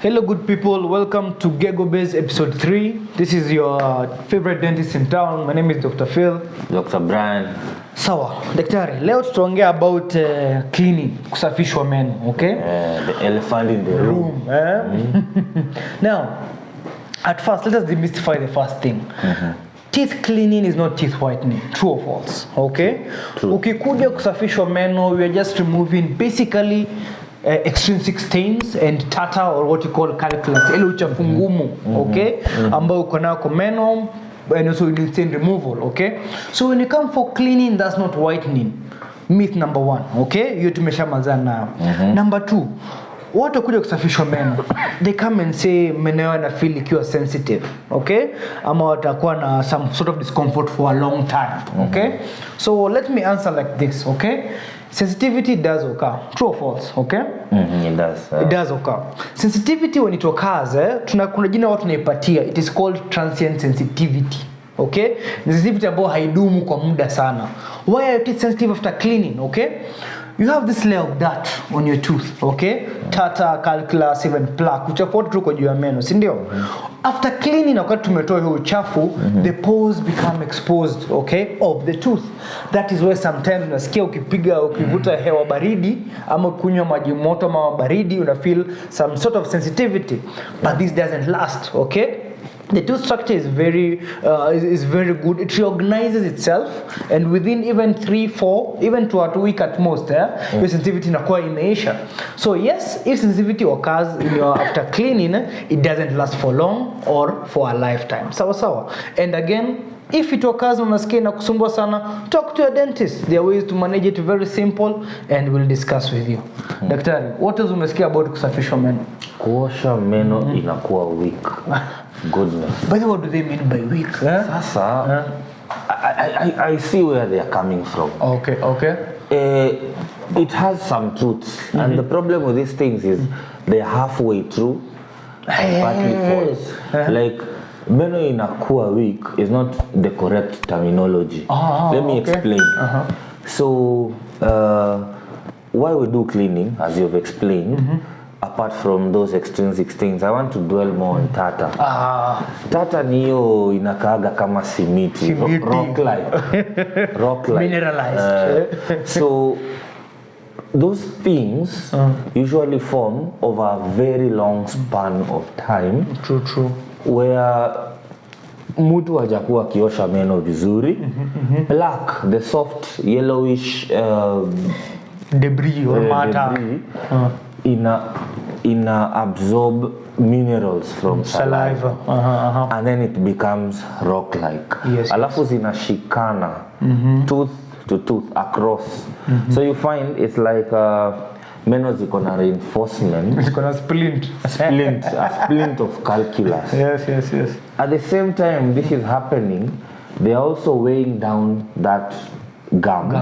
Hello, good people. Welcome to Gegobase episode 3. This is your favorite dentist in town. My name is Dr. Phil. Dr. Brian. Sawa, daktari. Leo tutaongea about cleaning, kusafishwa meno, okay? The elephant in the room. Now, at first, let us demystify the first thing. Teeth cleaning is not teeth whitening. True or false? Okay? True. Ukikuja kusafishwa meno, we are just removing basically extrinsic stains and tartar, or what you call calculus, ile uchafu ngumu, okay, ambao uko nayo kwa meno, and also stain removal, okay. So when you come for cleaning, that's not whitening. Myth number 1, okay, hiyo tumeshamalizana. Number 2, watu kuja kusafishwa meno, they come and say meno yao na feel ikiwa sensitive, okay, ama watakuwa na some sort of discomfort for a long time, okay. So let me answer like this, okay. Sensitivity does occur. True or false? Okay? It does. It does occur. Sensitivity, when it occurs, kuna jina watu naipatia. It is called transient sensitivity. Okay? Sensitivity ambayo haidumu kwa muda sana. Why are your teeth sensitive after cleaning? Okay? You have this layer of dirt on your tooth, okay? Tartar, calculus, even plaque, uchafu wote tuko juu ya meno, si ndio? After cleaning, wakati tumetoa hiyo uchafu, the pores become exposed, okay, of the tooth. That is why sometimes unasikia ukivuta hewa baridi ama kunywa maji moto ama baridi, una feel some sort of sensitivity, but this doesn't last, okay? The tooth structure is very good. It reorganizes itself, and within even 3-4, even to a 2 week at most, your sensitivity inakuwa imeisha. So yes, if sensitivity occurs after cleaning, it doesn't last for long or for a lifetime. Sawa. And again, if it occurs unasikia na kusumbua sana, talk to your dentist. There are ways to manage it, very simple, and we'll discuss with you. Daktari, what else umesikia about kusafishwa meno? Kuosha meno inakuwa weak. Goodness. By the way, what do they mean by weak? Sasa, I see where they are coming from. Okay. It has some truths, and the problem with these things is they're halfway true and partly false. Like, meno inakuwa weak is not the correct terminology. Let me explain. So, why we do cleaning, as you've explained, apart from those extrinsic things, I want to dwell more on tartar. Tartar niyo inakaaga kama simiti. Rock-like. Mineralized. So, those things usually form over a very long span of time. True. Where mtu hajakuwa kiosha meno vizuri, plaque, the soft yellowish debris or matter, ina absorb minerals from saliva. And then it becomes rock-like. Yes. Alafu zinashikana tooth to tooth across. So you find it's like meno ziko na reinforcement. It's gonna splint. A splint of calculus. Yes. At the same time this is happening, they are also weighing down that gum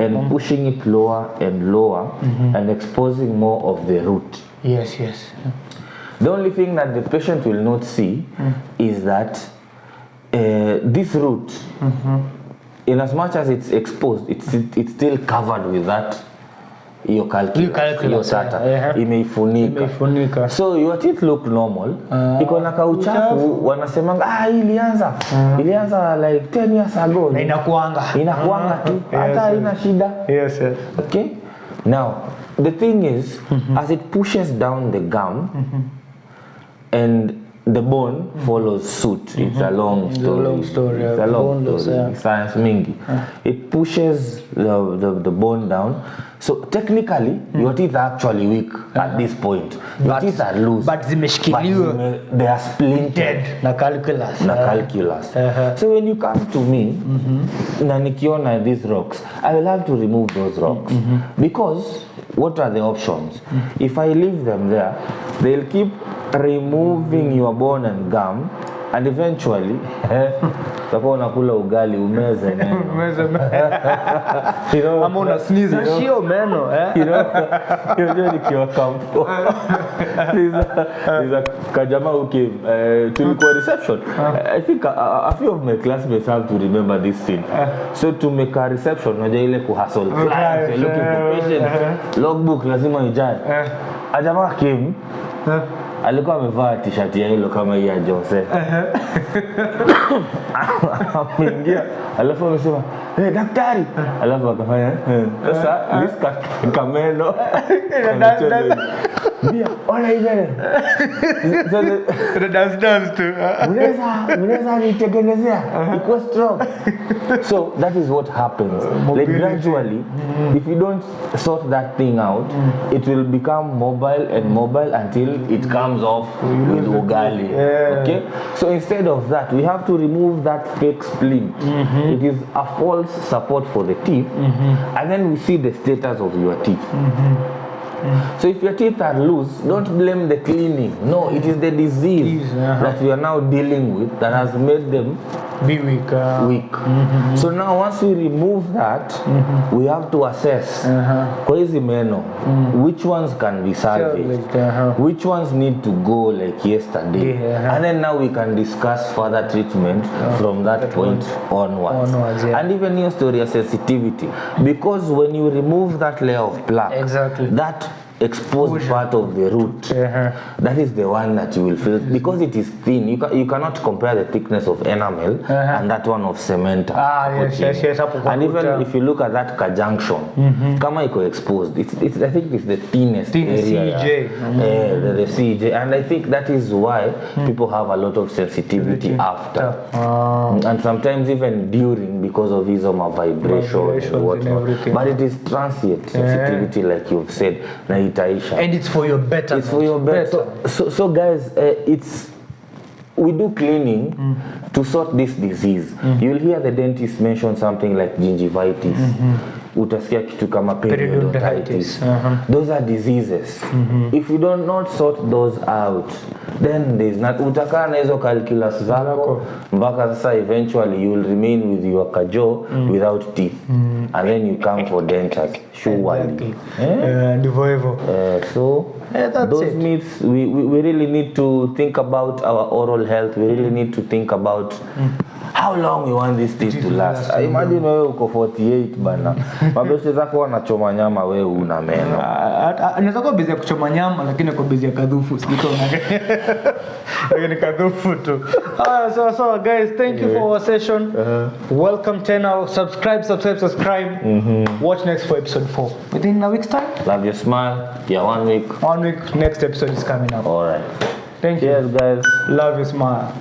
and pushing it lower and lower and exposing more of the root. Yes. The only thing that the patient will not see is that this root, in as much as it's exposed, it's still covered with that your calculus tartar imeifunika. So your teeth look normal. Iko na kauchafu wanasemanga ilianza like 10 years ago. Na inakuanga tu hata ina shida. Yes. Okay? Now, the thing is, as it pushes down the gum and the bone follows suit. It's a long story. It's a long story. Science mingi. It pushes the bone down. So technically, your teeth are actually weak at this point. Your teeth are loose. But zimeshikiliwa. They are splintered. Na calculus. So when you come to me, na nikiona these rocks, I will have to remove those rocks. Because what are the options? If I leave them there, they'll keep removing your bone and gum, and eventually utakuwa unakula ugali umeze meno. Ama una sneeze shio meno. Hiyo nikiwa kampo. There's a kajama who came tulikuwa reception. I think a few of my classmates have to remember this thing. So to make a reception, unajua ile kuhustle clients, looking for patients, logbook lazima ijae. A jamaa came alikuwa amevaa t-shirt ya hilo kama hii ya Jose. Ameingia alafu amesema daktari, alafu akafanya sasa this kameno Bia, ona ile. The dance too. Unaweza nitengenezea iko strong. So that is what happens. Like gradually, if you don't sort that thing out, it will become mobile until it comes off with ugali. Okay? So instead of that, we have to remove that fake splint. It is a false support for the teeth, and then we see the status of your teeth. So if your teeth are loose, don't blame the cleaning. No, it is the disease that we are now dealing with that has made them be weak. So now once we remove that, we have to assess kwa hizi meno, which ones can be salvaged, which ones need to go like yesterday, and then now we can discuss further treatment from that point onwards. And even your story of sensitivity, because when you remove that layer of plaque, that exposed part of the root, that is the one that you will feel, because it is thin. You cannot compare the thickness of enamel and that one of cement. Yes. And even if you look at that conjunction, kama iko exposed, it's I think it's the thinnest area. CJ. The CJ, and I think that is why people have a lot of sensitivity after, and sometimes even during, because of isoma vibration and whatnot. But it is transient sensitivity, like you've said. And it's for your better. It's for your better. So guys, we do cleaning to sort this disease. You'll hear the dentist mention something like gingivitis. Utasikia kitu kama periodontitis. Those are diseases. If you do not sort those out, then there's not, utakaa na hizo calculus zako mpaka sasa eventually you will remain with your kajo without teeth, and then you come for dentures surely. So those myths, we really need to think about our oral health. We really need to think about how long we want this teeth to last. I imagine wewe uko 48 bana. Mabeste zako wanachoma nyama, wewe una meno. Anaweza kuwa busy kuchoma nyama lakini uko busy kadhufu. Sikito unaga. Lakini kadhufu tu. So guys, thank you for our session. Welcome tena. Subscribe. Watch next for episode 4 within a week's time. Love your smile. Yeah, 1 week. Next episode is coming up. All right. Thank you. Cheers, guys. Love your smile.